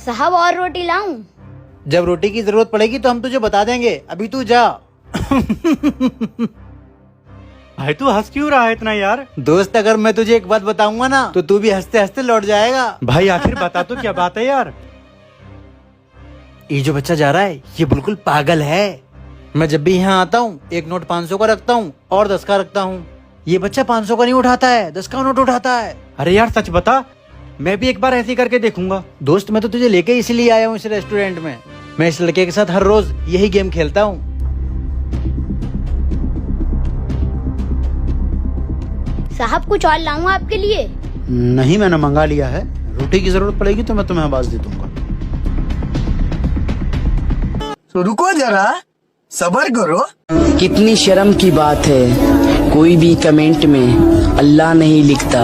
साहब और रोटी लाऊं? जब रोटी की जरूरत पड़ेगी तो हम तुझे बता देंगे, अभी तू जा। भाई तू हंस क्यों रहा है इतना यार? दोस्त अगर मैं तुझे एक बात बताऊंगा ना तो तू भी हंसते हंसते लौट जाएगा। भाई आखिर बता तो क्या बात है यार? ये जो बच्चा जा रहा है ये बिल्कुल पागल है। मैं जब भी यहाँ आता हूँ एक नोट 500 का रखता हूँ और 10 का रखता हूँ। ये बच्चा 500 का नहीं उठाता है, 10 का नोट उठाता है। अरे यार सच बता, मैं भी एक बार ऐसे ही करके देखूंगा। दोस्त मैं तो तुझे लेके इसलिए आया हूँ इस रेस्टोरेंट में। मैं इस लड़के के साथ हर रोज यही गेम खेलता हूँ। साहब कुछ और लाऊं आपके लिए? नहीं, मैंने मंगा लिया है। रोटी की जरूरत पड़ेगी तो मैं तुम्हें आवाज दे दूंगा। तो रुको जरा, सब्र करो। कितनी शर्म की बात है, कोई भी कमेंट में अल्लाह नहीं लिखता।